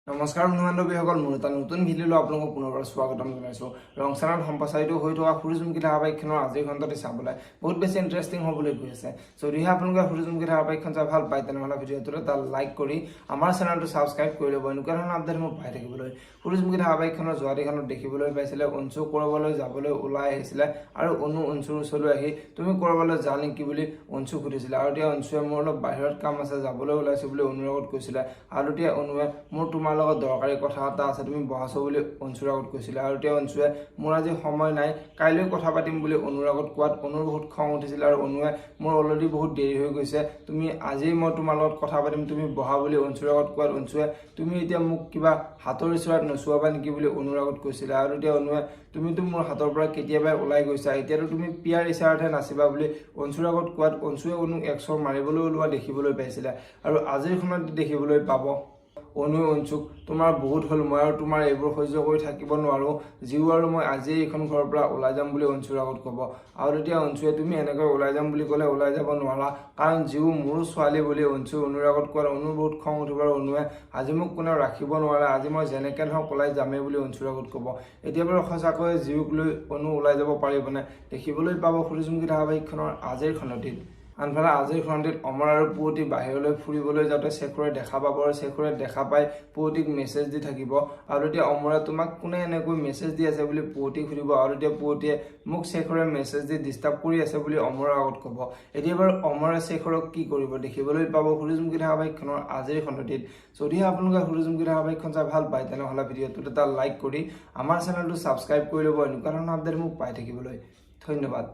নমস্কাৰ বন্ধু বান্ধৱীসকল, মোৰ এটা নতুন ভিডিঅ'লৈ আপোনালোকক পুনৰবাৰ স্বাগতম জনাইছোঁ। ৰং চেনেলত সম্প্ৰচাৰিত হৈ থকা সূৰ্যমুখী ধাৰাবাহিকখনৰ আজিৰ খণ্ডটি চাবলৈ বহুত বেছি ইণ্টাৰেষ্টিং হ'বলৈ গৈ আছে। যদিহে আপোনালোকে সূৰ্যমুখী ধাৰাবাহিকখন চাই ভাল পায় তেনেহ'লে ভিডিঅ'টোত এটা লাইক কৰি আমাৰ চেনেলটো ছাবস্ক্ৰাইব কৰি ল'ব, এনেকুৱা ধৰণৰ আপডেটসমূহ পাই থাকিবলৈ। সূৰ্যমুখী ধাৰাবাহিকখনৰ যোৱাদিখনত দেখিবলৈ পাইছিলে অঞ্চু ক'ৰবালৈ যাবলৈ ওলাই আহিছিলে আৰু অঞ্চুৰ ওচৰলৈ আহি তুমি ক'ৰবালৈ যা নেকি বুলি অঞ্চুক সুধিছিলে। আৰু এতিয়া অঞ্চুৱে মোৰ অলপ বাহিৰত কাম আছে, যাবলৈ ওলাইছোঁ বুলি অনুৰ আগত কৈছিলে। আৰু এতিয়া অনুৱে মোৰ তোমাৰ লগত দৰকাৰী কথা এটা আছে, তুমি বহাছো বুলি অঞ্চুৰ আগত কৈছিলে। আৰু এতিয়া অঞ্চুৱে মোৰ আজি সময় নাই, কাইলৈ কথা পাতিম বুলি অনুৰ আগত কোৱাত অনুৰ বহুত খং উঠিছিলে। আৰু অনুৱে মোৰ অলৰেডি বহুত দেৰি হৈ গৈছে, তুমি আজি মই তোমাৰ লগত কথা পাতিম, তুমি বহা বুলি অঞ্চুৰ আগত কোৱাত অঞ্চুৱে তুমি এতিয়া মোক কিবা হাতৰ ইচৰাত নচুৱাবা নেকি বুলি অনুৰ আগত কৈছিলে। আৰু এতিয়া অনুৱে তুমিতো মোৰ হাতৰ পৰা কেতিয়াবাই ওলাই গৈছা, এতিয়াতো তুমি পিয়াৰ ইচাৰতহে নাচিবা বুলি অঞ্চুৰ আগত কোৱাত অঞ্চুৱে অনুক একচৰ মাৰিবলৈ ওলোৱা দেখিবলৈ পাইছিলে। আৰু আজিৰ সময়ত দেখিবলৈ পাব অনু অঞ্চুক তোমাৰ বহুত হ'ল, মই আৰু তোমাৰ এইবোৰ সহ্য কৰি থাকিব নোৱাৰোঁ, জিও আৰু মই আজিয়ে এইখন ঘৰৰ পৰা ওলাই যাম বুলি অঞ্চুৰ আগত ক'ব। আৰু তেতিয়া অঞ্চুৱে তুমি এনেকৈ ওলাই যাম বুলি ক'লে ওলাই যাব নোৱাৰা, কাৰণ জিও মোৰো ছোৱালী বুলি অঞ্চুৱে অনুৰ আগত কোৱাত অনুৰ বহুত খং উঠিব। আৰু অনুৱে আজি মোক কোনেও ৰাখিব নোৱাৰে, আজি মই যেনেকৈ নহওক ওলাই যামেই বুলি অঞ্চুৰ আগত ক'ব। এতিয়া বাৰু সঁচাকৈ জিওক লৈ অনু ওলাই যাব পাৰিবনে দেখিবলৈ পাব সূৰ্যমুখী ধাৰাবাহিকখনৰ আজিৰ খণ্ডটিত। আনফালে আজিৰ খণ্ডটিত অমৰ আৰু পুৱতি বাহিৰলৈ ফুৰিবলৈ যাওঁতে শেখৰে দেখা পাব, আৰু শেখৰে দেখা পাই পুৱতিক মেছেজ দি থাকিব। আৰু এতিয়া অমৰে তোমাক কোনে এনেকৈ মেছেজ দি আছে বুলি পুৱতিক সুধিব। আৰু এতিয়া পুৱতিয়ে মোক শেখৰে মেছেজ দি ডিষ্টাৰ্ব কৰি আছে বুলি অমৰৰ আগত ক'ব। এতিয়া বাৰু অমৰে শেখৰক কি কৰিব দেখিবলৈ পাব সূৰ্যমুখী ধাৰাবাহিকখনৰ আজিৰ খণ্ডটিত। যদিহে আপোনালোকে সূৰ্যমুখী ধাৰাবাহিকখন চাই ভাল পায় তেনেহ'লে ভিডিঅ'টোত এটা লাইক কৰি আমাৰ চেনেলটো ছাবস্ক্ৰাইব কৰি ল'ব, এনেকুৱা ধৰণৰ আপডেট মোক পাই থাকিবলৈ। ধন্যবাদ।